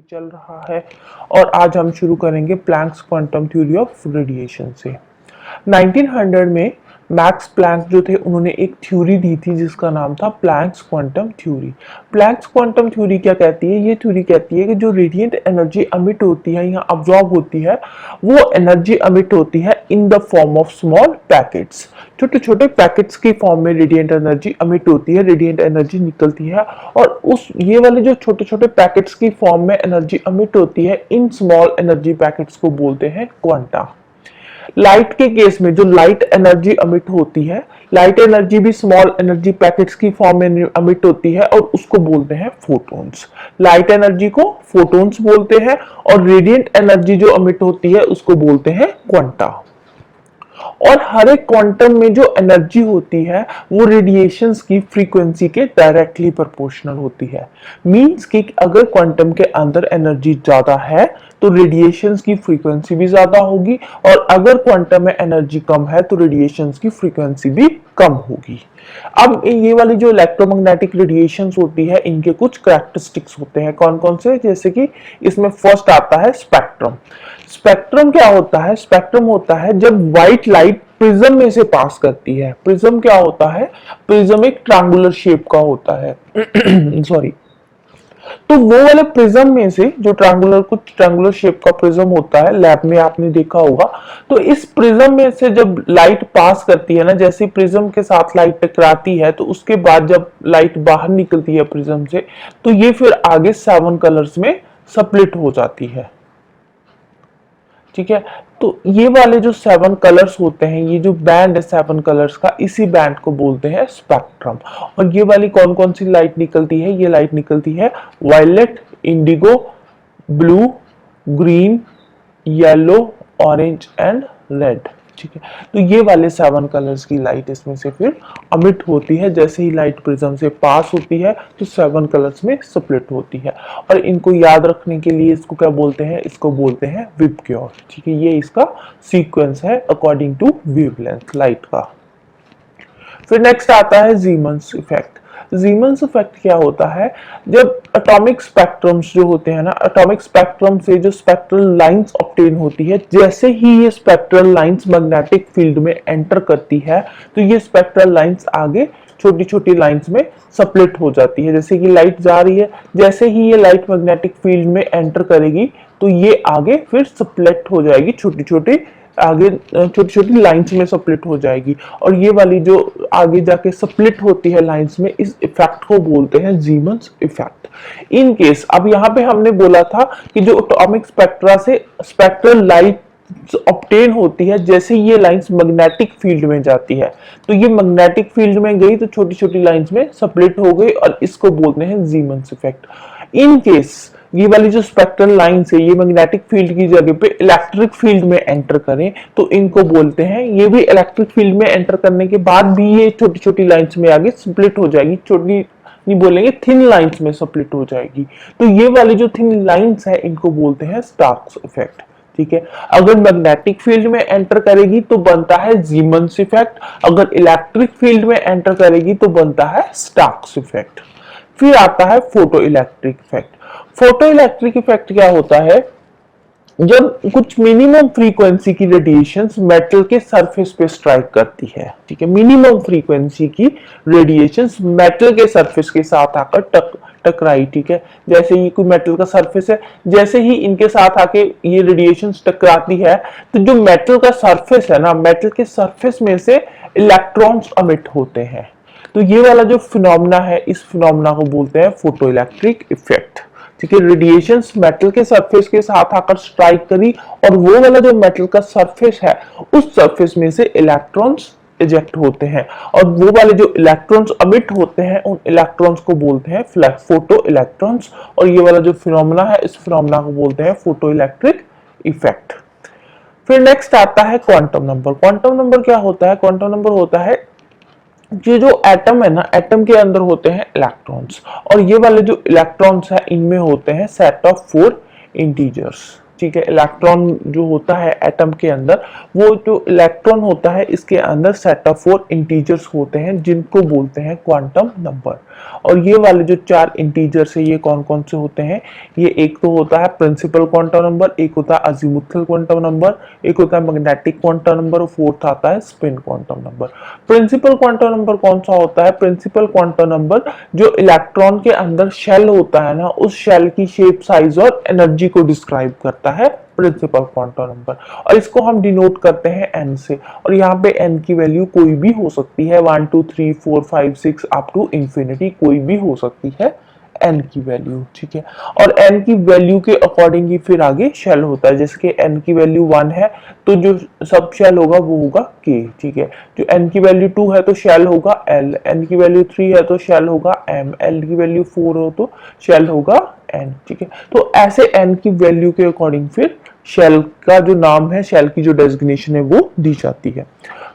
चल रहा है और आज हम शुरू करेंगे Planck's quantum theory of radiation से। 1900 में मैक्स प्लैंक जो थे उन्होंने एक थ्योरी दी थी जिसका नाम था Planck's quantum theory. Planck's quantum theory क्या कहती है? ये थ्योरी कहती है कि जो रेडिएंट एनर्जी अमिट होती है या अब्जॉर्ब होती है वो एनर्जी अमिट होती है in the form of small packets. छोटे छोटे पैकेट्स की फॉर्म में रेडिएंट एनर्जी अमिट होती है, रेडिएंट एनर्जी निकलती है और उस ये वाले जो छोटे छोटे पैकेट्स की फॉर्म में एनर्जी अमिट होती है इन स्मॉल एनर्जी पैकेट्स को बोलते हैं क्वांटा। लाइट के केस में जो लाइट एनर्जी अमिट होती है, लाइट एनर्जी भी स्मॉल एनर्जी पैकेट्स की फॉर्म में अमिट होती है और उसको बोलते हैं फोटॉन्स। लाइट एनर्जी को फोटॉन्स बोलते हैं और रेडिएंट एनर्जी जो अमिट होती है उसको बोलते हैं क्वांटा। और हर एक क्वांटम में जो एनर्जी होती है वो रेडिएशंस की फ्रीक्वेंसी के डायरेक्टली प्रोपोर्शनल होती है। मींस कि अगर क्वांटम के अंदर एनर्जी ज्यादा है तो रेडिएशंस की फ्रीक्वेंसी भी ज्यादा होगी और अगर क्वांटम में एनर्जी कम है तो रेडिएशंस की फ्रीक्वेंसी भी कम होगी। अब ये वाली जो इलेक्ट्रोमैग्नेटिक रेडिएशंस होती है इनके कुछ कैरेक्टरिस्टिक्स होते हैं। कौन कौन से? जैसे कि इसमें फर्स्ट आता है स्पेक्ट्रम। स्पेक्ट्रम क्या होता है? स्पेक्ट्रम होता है जब व्हाइट लाइट प्रिज्म में से पास करती है। प्रिज्म क्या होता है? प्रिज्म एक ट्रायंगुलर शेप का होता है सॉरी। तो वो वाले प्रिज्म में से जो ट्रायंगुलर शेप का प्रिज्म होता है, लैब में आपने देखा होगा, तो इस प्रिज्म में से जब लाइट पास करती है ना, जैसे प्रिज्म के साथ लाइट टकराती है तो उसके बाद जब लाइट बाहर निकलती है प्रिज्म से तो ये फिर आगे 7 कलर्स में स्प्लिट हो जाती है। ठीक है, तो ये वाले जो 7 कलर्स होते हैं, ये जो बैंड है 7 कलर्स का, इसी बैंड को बोलते हैं स्पेक्ट्रम। और ये वाली कौन कौन सी लाइट निकलती है? ये लाइट निकलती है violet, indigo, blue, green, yellow, orange and red. ठीक है, तो ये वाले 7 कलर्स की लाइट इसमें से फिर अमिट होती है। जैसे ही लाइट प्रिज्म से पास होती है तो 7 कलर्स में स्प्लिट होती है और इनको याद रखने के लिए इसको क्या बोलते हैं? इसको बोलते हैं विबग्योर। ठीक है, ये इसका सीक्वेंस है अकॉर्डिंग टू वेवलेंथ लाइट का। फिर नेक्स्ट आता है जीमन्स इफेक्ट। जीमन्स इफेक्ट क्या होता है? जब एटॉमिक स्पेक्ट्रम्स जो होते हैं ना, एटॉमिक स्पेक्ट्रम से जो स्पेक्ट्रल लाइंस ऑब्टेन होती है, जैसे ही ये स्पेक्ट्रल लाइंस मैग्नेटिक फील्ड में एंटर करती है तो ये स्पेक्ट्रल लाइंस आगे छोटी छोटी लाइंस में स्प्लिट हो जाती है। जैसे कि लाइट जा रही है, जैसे ही ये लाइट मैग्नेटिक फील्ड में एंटर करेगी तो ये आगे फिर स्प्लिट हो जाएगी, छोटी छोटी आगे छोटी छोटी लाइंस में स्प्लिट हो जाएगी। और ये वाली जो आगे जाके स्प्लिट होती है लाइंस में, इस इफेक्ट को बोलते हैं जीमन्स इफेक्ट। इन केस अब यहाँ पे हमने बोला था कि जो एटॉमिक स्पेक्ट्रा से स्पेक्ट्रल लाइट ऑब्टेन होती है, जैसे ये लाइंस मैग्नेटिक फील्ड में जाती है तो ये मैग्नेटिक फील्ड में गई तो छोटी छोटी लाइंस में स्प्लिट हो गई और इसको बोलते हैं जीमन्स इफेक्ट। इन केस ये वाली जो स्पेक्ट्रल लाइंस है ये मैग्नेटिक फील्ड की जगह पे इलेक्ट्रिक फील्ड में एंटर करें तो इनको बोलते हैं, ये भी इलेक्ट्रिक फील्ड में एंटर करने के बाद भी ये छोटी छोटी लाइंस में आगे स्प्लिट हो जाएगी, छोटी नहीं बोलेंगे, थिन लाइंस में स्प्लिट हो जाएगी। तो ये वाली जो थिन लाइंस है इनको बोलते हैं स्टार्क्स इफेक्ट। ठीक है, अगर मैग्नेटिक फील्ड में एंटर करेगी तो बनता है जीमन्स इफेक्ट, अगर इलेक्ट्रिक फील्ड में एंटर करेगी तो बनता है स्टार्क्स इफेक्ट। फिर आता है photo electric effect. Photo electric effect क्या होता है? जब कुछ मिनिमम फ्रीक्वेंसी की रेडिएशंस मेटल के सरफेस पे स्ट्राइक करती है। ठीक है, मिनिमम फ्रीक्वेंसी की रेडिएशंस मेटल के सरफेस के साथ आकर टकराई। ठीक है, जैसे ये कोई मेटल का सरफेस है, जैसे ही इनके साथ आके ये रेडिएशंस टकराती है तो जो मेटल का सरफेस है ना, मेटल के सरफेस में से इलेक्ट्रॉन्स अमिट होते हैं। तो ये वाला जो फिनोमेना है, इस फिनोमेना को बोलते हैं फोटो इलेक्ट्रिक इफेक्ट। ठीक है, रेडिएशंस मेटल के सरफेस के साथ आकर स्ट्राइक करी और वो वाला जो मेटल का सरफेस है उस सरफेस में से इलेक्ट्रॉन्स इजेक्ट होते हैं और वो वाले जो इलेक्ट्रॉन्स अमिट होते हैं उन इलेक्ट्रॉन्स को बोलते हैं फोटो इलेक्ट्रॉन्स। और ये वाला जो फिनोमेना है इस फिनोमेना को बोलते हैं फोटो इलेक्ट्रिक इफेक्ट। फिर नेक्स्ट आता है क्वांटम नंबर। क्वांटम नंबर क्या होता है? क्वांटम नंबर होता है ये जो एटम है ना, एटम के अंदर होते हैं इलेक्ट्रॉन्स और ये वाले जो इलेक्ट्रॉन्स है इनमें होते हैं सेट ऑफ 4 इंटीजर्स। ठीक है, इलेक्ट्रॉन जो होता है एटम के अंदर, वो जो इलेक्ट्रॉन होता है इसके अंदर सेट ऑफ 4 इंटीजर्स होते हैं जिनको बोलते हैं क्वांटम नंबर। और ये वाले जो 4 इंटीजर्स है ये कौन कौन से होते हैं, ये एक तो होता है प्रिंसिपल क्वांटम नंबर, एक होता है अजीमुथल क्वांटम नंबर, एक होता है मैग्नेटिक क्वांटम नंबर और फोर्थ आता है spin quantum number. Principal quantum number कौन सा होता है, प्रिंसिपल क्वांटम नंबर जो इलेक्ट्रॉन के अंदर शेल होता है ना, उस शेल की शेप, साइज और एनर्जी को डिस्क्राइब करता है प्रिंसिपल क्वांटम नंबर, और इसको हम डिनोट करते हैं n से। और यहाँ पे n की वैल्यू कोई भी हो सकती है, 1 2 3 4 5 6 अप टू इंफिनिटी कोई भी हो सकती है n की वैल्यू, ठीक है। और n की वैल्यू के अकॉर्डिंग ही फिर आगे शेल होता है, जैसे कि n की वैल्यू 1 है तो जो सब शेल होगा वो होगा k, ठीक है। जो n की वैल्यू 2 है तो शेल होगा l, n की वैल्यू 3 है तो शेल होगा m, l की वैल्यू 4 हो तो शेल होगा n, ठीक है। तो ऐसे n की वैल्यू के अकॉर्डिंग फिर शेल का जो नाम है, शेल की जो डेजिग्नेशन है वो दी जाती है।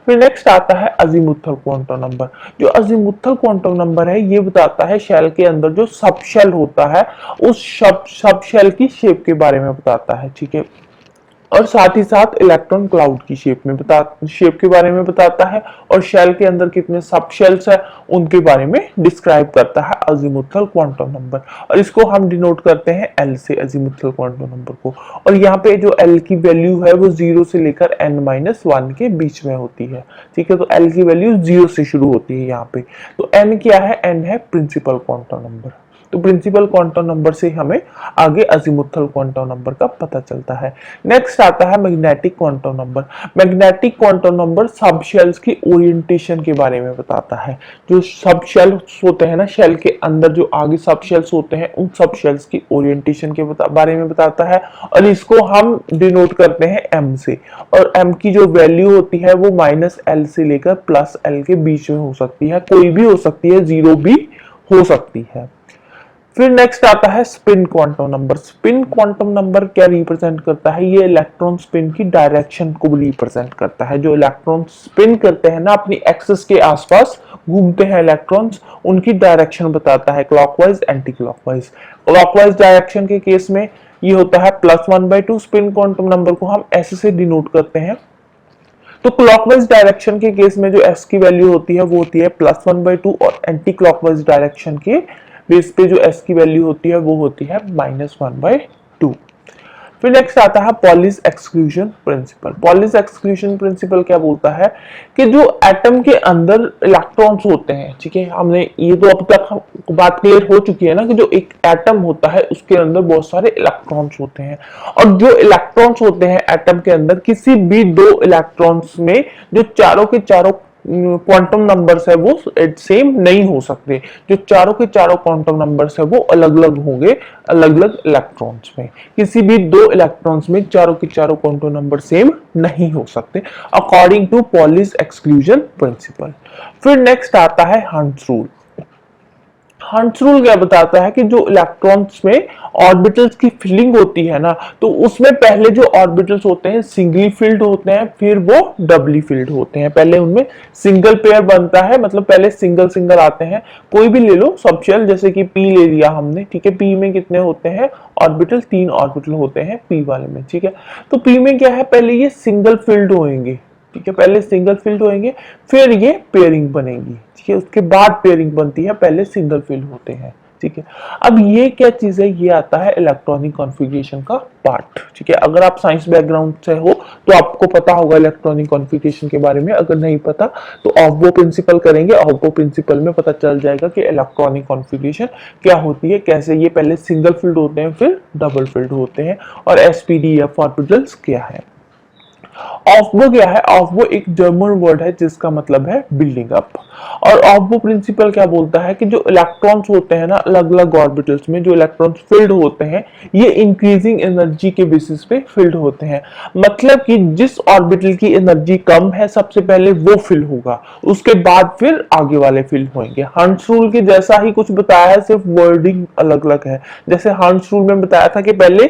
फिर नेक्स्ट आता है अजीमुथल क्वांटम नंबर। जो अजीमुथल क्वांटम नंबर है ये बताता है शेल के अंदर जो सब शेल होता है उस सब शेल की शेप के बारे में बताता है, ठीक है। और साथ ही साथ इलेक्ट्रॉन क्लाउड की शेप के बारे में बताता है, और शेल के अंदर कितने सब शेल्स है उनके बारे में डिस्क्राइब करता है अजीमुथल क्वांटम नंबर, और इसको हम डिनोट करते हैं एल से, अजीमुथल क्वांटम नंबर को। और यहाँ पे जो एल की वैल्यू है वो 0 से लेकर n-1 के बीच में होती है, ठीक है। तो एल की वैल्यू 0 से शुरू होती है यहाँ पे। तो n क्या है, n है प्रिंसिपल क्वांटम नंबर। तो प्रिंसिपल क्वांटम नंबर से हमें आगे अजीमुथल क्वांटम नंबर का पता चलता है। नेक्स्ट आता है magnetic quantum number. Magnetic quantum number सब शेल्स की ओरिएंटेशन के बारे में बताता है। जो सब शेल्स होते हैं ना, शेल के अंदर जो आगे सब शेल्स होते हैं उन सब शेल्स की ओरिएंटेशन के बारे में बताता है, और इसको हम डिनोट करते हैं m से। और m की जो वैल्यू होती है वो -l से लेकर +l के बीच में हो सकती है, कोई भी हो सकती है, 0 भी हो सकती है। फिर नेक्स्ट आता है spin quantum number. Spin quantum number क्या रिप्रेजेंट करता है, ये इलेक्ट्रॉन स्पिन की डायरेक्शन को रिप्रेजेंट करता है। जो इलेक्ट्रॉन स्पिन करते हैं ना, अपनी एक्सिस के आसपास घूमते हैं इलेक्ट्रॉन्स, उनकी डायरेक्शन बताता है, clockwise anti clockwise. Clockwise direction के केस में ये होता है +1/2। स्पिन क्वांटम नंबर को हम ऐसे से डिनोट करते हैं। तो क्लॉकवाइज डायरेक्शन के केस में जो s की वैल्यू होती है वो होती है +1/2, और एंटी क्लॉकवाइज डायरेक्शन के बेस पे जो s की वैल्यू होती है वो होती है -1/2। फिर नेक्स्ट आता है Pauli's exclusion principle. Pauli's exclusion principle क्या बोलता है कि जो एटम के अंदर इलेक्ट्रॉन्स होते हैं, ठीक है, हमने ये तो अब तक बात क्लियर हो चुकी है ना कि जो एक एटम होता है उसके अंदर बहुत सारे इलेक्ट्रॉन्स होते हैं, और जो इलेक्ट्रॉन्स होते हैं एटम के अंदर, किसी भी 2 इलेक्ट्रॉन्स में जो चारों के चारों क्वांटम नंबर्स है वो सेम नहीं हो सकते। जो चारों के चारों क्वांटम नंबर्स है वो अलग अलग होंगे अलग अलग इलेक्ट्रॉन्स में। किसी भी 2 इलेक्ट्रॉन्स में चारों के चारों क्वांटम नंबर सेम नहीं हो सकते according to Pauli's exclusion principle. फिर नेक्स्ट आता है हंट्स रूल। हंट्स रूल क्या बताता है कि जो इलेक्ट्रॉन्स में ऑर्बिटल्स की फिलिंग होती है ना, तो उसमें पहले जो ऑर्बिटल्स होते हैं सिंगली फिल्ड होते हैं, फिर वो डबली फिल्ड होते हैं। पहले उनमें सिंगल पेयर बनता है, मतलब पहले सिंगल सिंगल आते हैं। कोई भी ले लो सब शेल, जैसे कि पी ले लिया हमने, ठीक है। पी में कितने होते हैं ऑर्बिटल, 3 ऑर्बिटल होते हैं पी वाले में, ठीक है। तो पी में क्या है, पहले ये सिंगल फिल्ड होंगे, ठीक है, पहले सिंगल फिल्ड होंगे, फिर ये पेयरिंग बनेगी, ठीक है। उसके बाद पेयरिंग बनती है, पहले सिंगल फिल्ड होते हैं, ठीक है। अब ये क्या चीज है, ये आता है इलेक्ट्रॉनिक कॉन्फ़िगरेशन का पार्ट, ठीक है। अगर आप साइंस बैकग्राउंड से हो तो आपको पता होगा इलेक्ट्रॉनिक कॉन्फ़िगरेशन के बारे में, अगर नहीं पता तो ऑफ-बो प्रिंसिपल करेंगे, ऑफ-बो प्रिंसिपल में पता चल जाएगा कि इलेक्ट्रॉनिक कॉन्फ़िगरेशन क्या होती है, कैसे ये पहले सिंगल फिल्ड होते हैं फिर डबल फिल्ड होते हैं, और एसपीडीएफ ऑर्बिटल्स क्या है। ऑफ-बो क्या है, ऑफ-बो एक जर्मन वर्ड है जिसका मतलब है बिल्डिंग अप। और ऑफ-बो प्रिंसिपल क्या बोलता है कि जो इलेक्ट्रॉन्स होते हैं ना अलग अलग ऑर्बिटल्स में, जो इलेक्ट्रॉन्स फिल्ड होते हैं ये इंक्रीजिंग एनर्जी के बेसिस पे फिल्ड होते हैं। मतलब कि जिस ऑर्बिटल की एनर्जी कम है सबसे पहले वो फिल होगा, उसके बाद फिर आगे वाले फिल होंगे। हंट्स रूल के जैसा ही कुछ बताया है, सिर्फ वर्डिंग अलग अलग है। जैसे हंट्स रूल में बताया था कि पहले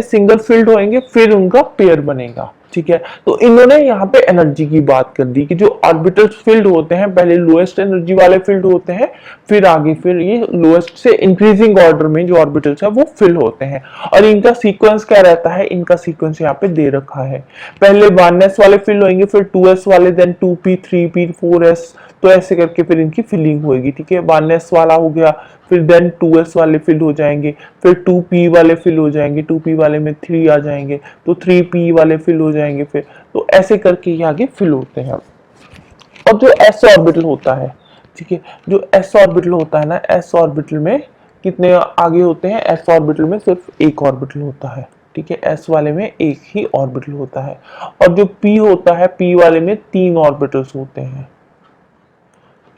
सिंगल फिल्ड होंगे फिर उनका पेयर बनेगा, ठीक है। तो इन्होंने यहाँ पे एनर्जी की बात कर दी कि जो ऑर्बिटल्स फिल्ड होते हैं पहले लोएस्ट एनर्जी वाले फिल्ड होते हैं, फिर आगे फिर ये लोएस्ट से इंक्रीजिंग ऑर्डर में जो ऑर्बिटल्स है वो फिल होते हैं। और इनका सीक्वेंस क्या रहता है, इनका सीक्वेंस यहाँ पे दे रखा है। पहले 1s वाले फिल होंगे, फिर 2s वाले, देन 2p 3p 4s, तो ऐसे करके फिर इनकी फिलिंग होगी। ठीक है, 1s वाला हो गया, फिर देन 2s वाले फिल हो जाएंगे, फिर 2p वाले फिल हो जाएंगे, 2p वाले में 3 आ जाएंगे, तो 3p वाले फिल हो जाएंगे, फिर तो ऐसे करके ये आगे फिल होते हैं। और जो s ऑर्बिटल होता है, ठीक है, जो s ऑर्बिटल होता है ना, s ऑर्बिटल में कितने आगे होते हैं, s ऑर्बिटल में सिर्फ एक ऑर्बिटल होता है। ठीक है, s वाले में एक ही ऑर्बिटल होता है। और जो p होता है, p वाले में 3 ऑर्बिटल्स होते हैं।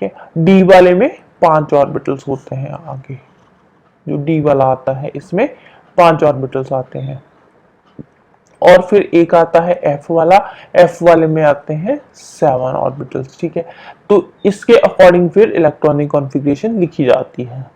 ठीक है, d वाले में 5 ऑर्बिटल्स होते हैं। आगे जो d वाला आता है इसमें 5 ऑर्बिटल्स आते हैं। और फिर एक आता है f वाला, f वाले में आते हैं 7 ऑर्बिटल्स। ठीक है, तो इसके अकॉर्डिंग फिर इलेक्ट्रॉनिक कॉन्फ़िगरेशन लिखी जाती है।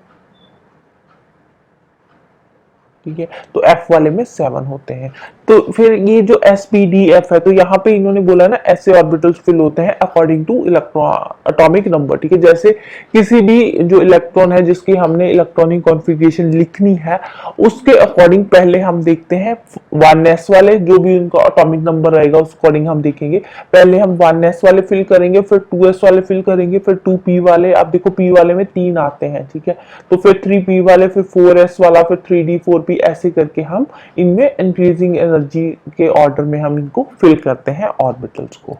ठीक है, तो F वाले में 7 होते हैं। तो फिर ये जो SPDF है, तो यहाँ पे इन्होंने बोला ना ऐसे ऑर्बिटल्स फिल होते हैं according two electron atomic number. ठीक है, जैसे किसी भी जो इलेक्ट्रॉन है जिसकी हमने इलेक्ट्रॉनिक कॉन्फ़िगरेशन लिखनी है, उसके अकॉर्डिंग पहले हम देखते हैं 1s वाले, जो भी उनका अटॉमिक नंबर रहेगा उस अकॉर्डिंग हम देखेंगे। पहले हम 1s वाले फिल करेंगे, फिर 2s वाले फिल करेंगे, फिर 2p वाले। अब देखो p वाले में 3 आते हैं। ठीक है, तो फिर 3p वाले, फिर 4s वाला, फिर 3d 4p, ऐसे करके हम इनमें इंक्रीजिंग एनर्जी के ऑर्डर में हम इनको फिल करते हैं ऑर्बिटल्स को।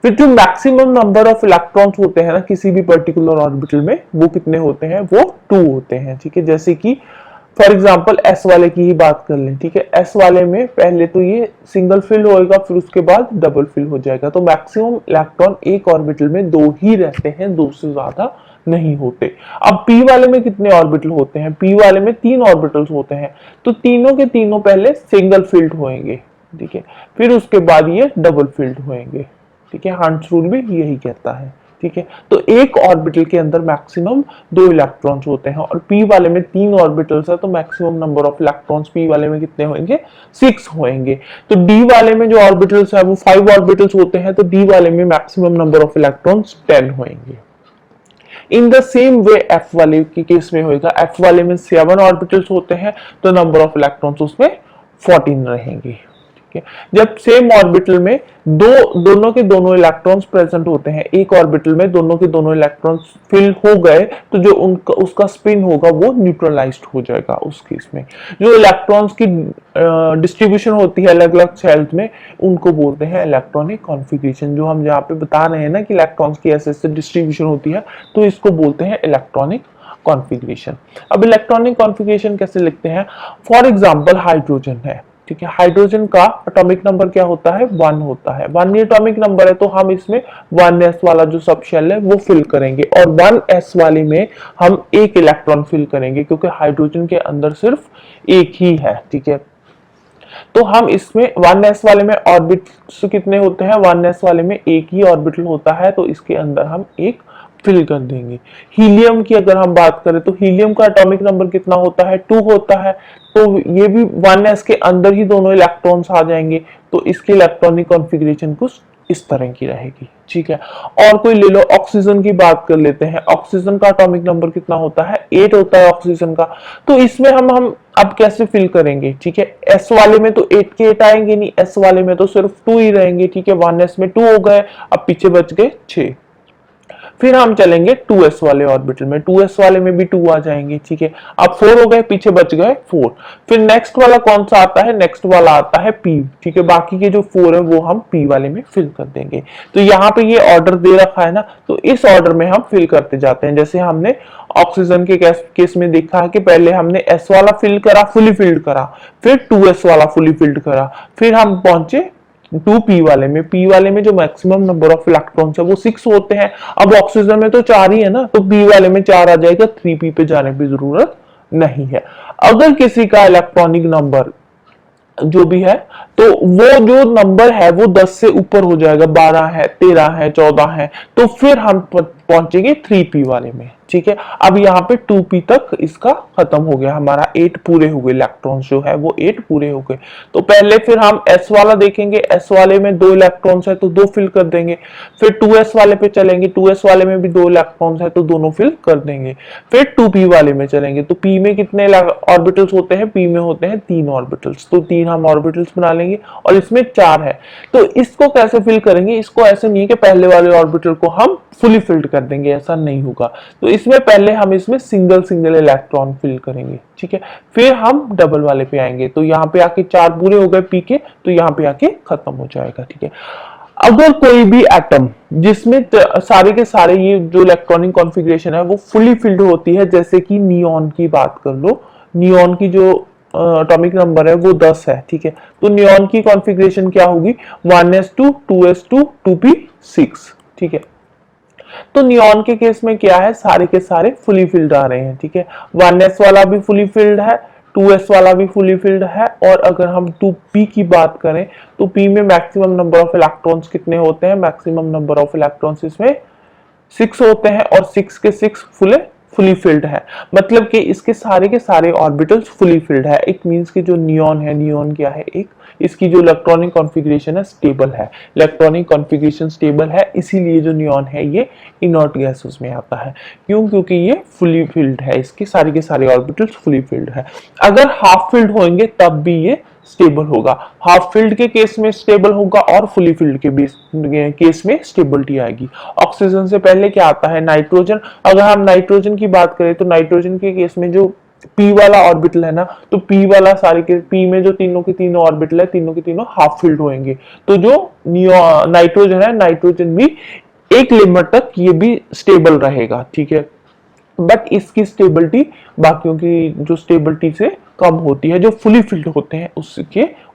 फिर जो मैक्सिमम नंबर ऑफ इलेक्ट्रॉन्स होते हैं ना किसी भी पर्टिकुलर ऑर्बिटल में, वो कितने होते हैं, वो 2 होते हैं। ठीक है, जैसे कि फॉर एग्जांपल s वाले की ही बात कर लें। ठीक है, s वाले में पहले तो ये सिंगल फिल होएगा, फिर उसके बाद डबल फिल हो जाएगा। तो मैक्सिमम इलेक्ट्रॉन एक ऑर्बिटल में 2 ही रहते हैं, 2 से ज्यादा नहीं होते। अब p वाले में कितने ऑर्बिटल होते हैं, p वाले में 3 ऑर्बिटल्स होते हैं। तो तीनों के तीनों पहले सिंगल फिल्ड होंगे। ठीक है, फिर उसके बाद ये डबल फिल्ड होंगे। ठीक है, हंट्स रूल भी यही कहता है। ठीक है, तो एक ऑर्बिटल के अंदर मैक्सिमम 2 इलेक्ट्रॉन्स होते हैं, और p वाले में 3 ऑर्बिटल्स है, तो maximum number of electrons p वाले में कितने होंगे, 6 होंगे। तो d वाले में जो ऑर्बिटल्स है वो 5 ऑर्बिटल्स होते हैं, तो d वाले में मैक्सिमम नंबर ऑफ इलेक्ट्रॉन्स 10 होंगे। In the same way f वाले के केस में होगा, f वाले में 7 ऑर्बिटल्स होते हैं, तो नंबर ऑफ इलेक्ट्रॉन्स उसमें 14 रहेंगे। जब सेम ऑर्बिटल में दोनों के दोनों इलेक्ट्रॉन्स प्रेजेंट होते हैं, एक ऑर्बिटल में दोनों के दोनों इलेक्ट्रॉन्स फिल हो गए, तो जो उनका उसका स्पिन होगा वो न्यूट्रलाइज्ड हो जाएगा। उस केस में जो इलेक्ट्रॉन्स की डिस्ट्रीब्यूशन होती है अलग अलग शेल्स में, उनको बोलते हैं इलेक्ट्रॉनिक कॉन्फ़िगरेशन। जो हम यहाँ पे बता रहे हैं ना कि इलेक्ट्रॉन्स की ऐसे ऐसे डिस्ट्रीब्यूशन होती है, तो इसको बोलते हैं इलेक्ट्रॉनिक कॉन्फ़िगरेशन। अब इलेक्ट्रॉनिक कॉन्फ़िगरेशन कैसे लिखते हैं, फॉर एग्जाम्पल हाइड्रोजन है। ठीक है, हाइड्रोजन का एटॉमिक नंबर क्या होता है, 1 होता है। 1 एटॉमिक नंबर है, तो हम इसमें 1s वाला जो सब शेल है वो फिल करेंगे, और 1s वाले में हम एक इलेक्ट्रॉन फिल करेंगे, क्योंकि हाइड्रोजन के अंदर सिर्फ एक ही है। ठीक है, तो हम इसमें 1s वाले में ऑर्बिटल्स कितने होते हैं, 1s वाले में एक ही ऑर्बिटल होता है, तो इसके अंदर हम एक फिल कर देंगे। हीलियम की अगर हम बात करें, तो हीलियम का एटॉमिक नंबर कितना होता है, 2 होता है, तो ये भी 1s के अंदर ही दोनों इलेक्ट्रॉन्स आ जाएंगे, तो इसकी इलेक्ट्रॉनिक कॉन्फ़िगरेशन कुछ इस तरह की रहेगी। ठीक है, और कोई ले लो, ऑक्सीजन की बात कर लेते हैं। ऑक्सीजन का एटॉमिक नंबर कितना होता है, 8 होता है ऑक्सीजन का। तो इसमें हम अब कैसे फिल करेंगे, ठीक है, s वाले में तो 8 के 8 आएंगे नहीं, s वाले में तो सिर्फ 2 ही रहेंगे। ठीक है, 1s में 2 हो गए, अब पीछे बच गए 6। फिर हम चलेंगे 2s वाले ऑर्बिटल में, 2s वाले में भी 2 आ जाएंगे। ठीक है, अब 4 हो गए, पीछे बच गए 4। फिर नेक्स्ट वाला कौन सा आता है, नेक्स्ट वाला आता है p। ठीक है, बाकी के जो 4 है वो हम p वाले में फिल कर देंगे। तो यहाँ पे ये ऑर्डर दे रखा है ना, तो इस ऑर्डर में हम फिल करते जाते हैं। जैसे हमने ऑक्सीजन के केस में देखा है कि पहले हमने s वाला फिल करा, फुली फिल्ड करा, फिर 2s वाला फुली फिल्ड करा, फिर हम पहुंचे 2p वाले में। p वाले में जो मैक्सिमम नंबर ऑफ इलेक्ट्रॉन्स है वो 6 होते हैं। अब ऑक्सीजन में तो 4 ही है ना, तो p वाले में 4 आ जाएगा, 3p पे जाने की जरूरत नहीं है। अगर किसी का इलेक्ट्रॉनिक नंबर जो भी है, तो वो जो नंबर है वो 10 से ऊपर हो जाएगा, 12 है, 13 है, 14 है, तो फिर हम पहुंचेंगे 3p वाले में। ठीक है, अब यहाँ पे 2p तक इसका खत्म हो गया, हमारा 8 पूरे हो गए, इलेक्ट्रॉन्स जो है वो 8 पूरे हो गए। तो पहले फिर हम s वाला देखेंगे, s वाले में 2 इलेक्ट्रॉन्स है तो 2 फिल कर देंगे। फिर 2s वाले पे चलेंगे, 2s वाले में भी 2 इलेक्ट्रॉन्स है तो दोनों फिल कर देंगे। फिर 2p वाले में चलेंगे, तो p में कितने ऑर्बिटल्स होते हैं, p में होते हैं 3 ऑर्बिटल्स, तो 3 हम ऑर्बिटल्स बना लेंगे और इसमें 4 है। तो इसको कैसे फिल करेंगे, इसको ऐसे नहीं है कि पहले वाले ऑर्बिटल को हम फुली फिल्ड कर देंगे, ऐसा नहीं होगा। तो इसमें पहले हम इसमें सिंगल सिंगल इलेक्ट्रॉन फिल करेंगे। ठीक है, फिर हम डबल वाले पे आएंगे, तो यहाँ पे आके 4 पूरे हो गए पी के, तो यहाँ पे आके खत्म हो जाएगा। ठीक है, अगर कोई भी एटम जिसमें सारे के सारे ये जो इलेक्ट्रॉनिक कॉन्फ़िगरेशन है वो फुली फिल्ड होती है, जैसे कि नियॉन की बात कर लो, नियॉन की जो एटॉमिक नंबर है वो 10 है। ठीक है, तो नियॉन की कॉन्फ़िगरेशन क्या होगी, 1s2 2s2 2p6। ठीक है, तो नियॉन के केस में क्या है, सारे के सारे फुली फिल्ड आ रहे हैं। ठीक है, 1s वाला भी फुली फिल्ड है, 2s वाला भी फुली फिल्ड है, और अगर हम 2p की बात करें तो p में मैक्सिमम नंबर ऑफ इलेक्ट्रॉन्स कितने होते हैं, मैक्सिमम नंबर ऑफ इलेक्ट्रॉन्स इसमें 6 होते हैं, और 6 के 6 फुली फिल्ड है, मतलब कि इसके सारे के सारे ऑर्बिटल्स फुली फिल्ड है। इट मींस कि जो नियॉन है, नियॉन क्या है, एक इसकी जो इलेक्ट्रॉनिक कॉन्फ़िगरेशन है स्टेबल है, इलेक्ट्रॉनिक कॉन्फ़िगरेशन स्टेबल है, इसीलिए जो नियॉन है ये इनर्ट गैसेस में आता है। क्यों, क्योंकि ये फुली फिल्ड है, इसके सारे के सारे ऑर्बिटल्स फुली फिल्ड है। अगर हाफ फिल्ड होंगे तब भी ये स्टेबल होगा, हाफ फील्ड के केस में स्टेबल होगा और फुली फील्ड के केस में स्टेबिलिटी आएगी। ऑक्सीजन से पहले क्या आता है, नाइट्रोजन। अगर हम नाइट्रोजन की बात करें तो नाइट्रोजन के केस में जो p वाला ऑर्बिटल है ना, तो p वाला सारे के p में जो तीनों के तीनों ऑर्बिटल है, तीनों के तीनों हाफ फील्ड होंगे। तो जो नाइट्रोजन है, नाइट्रोजन भी एक लिमिट तक ये भी स्टेबल रहेगा। ठीक है, बट इसकी स्टेबिलिटी बाकियों की जो स्टेबिलिटी से कम होती है, जो फुली फिल्ड होते हैं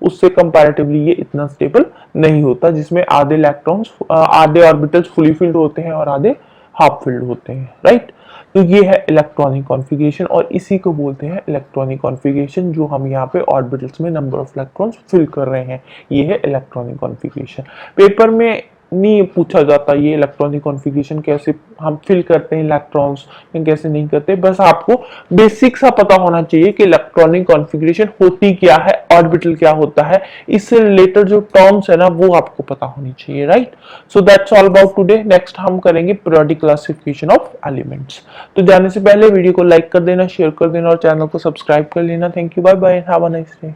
उससे कंपैरेटिवली ये इतना स्टेबल नहीं होता, जिसमें आधे इलेक्ट्रॉन्स आधे ऑर्बिटल्स फुली फिल्ड होते हैं और आधे हाफ फिल्ड होते हैं। राइट, तो ये है इलेक्ट्रॉनिक कॉन्फ़िगरेशन, और इसी को बोलते हैं इलेक्ट्रॉनिक कॉन्फ़िगरेशन, जो हम यहाँ पे ऑर्बिटल्स में नंबर ऑफ इलेक्ट्रॉन्स फिल कर रहे हैं, ये है इलेक्ट्रॉनिक कॉन्फ़िगरेशन। पेपर में नहीं पूछा जाता ये इलेक्ट्रॉनिक कॉन्फ़िगरेशन कैसे हम फिल करते हैं इलेक्ट्रॉन्स या कैसे नहीं करते, बस आपको बेसिक सा पता होना चाहिए कि इलेक्ट्रॉनिक कॉन्फ़िगरेशन होती क्या है, ऑर्बिटल क्या होता है, इससे रिलेटेड जो टर्म्स है ना वो आपको पता होनी चाहिए। Right, so that's all about today. Next हम करेंगे पीरियोडिक क्लासिफिकेशन ऑफ एलिमेंट्स। तो जाने से पहले वीडियो को लाइक कर देना, शेयर कर देना और चैनल को सब्सक्राइब कर लेना। Thank you, bye bye, have a nice day.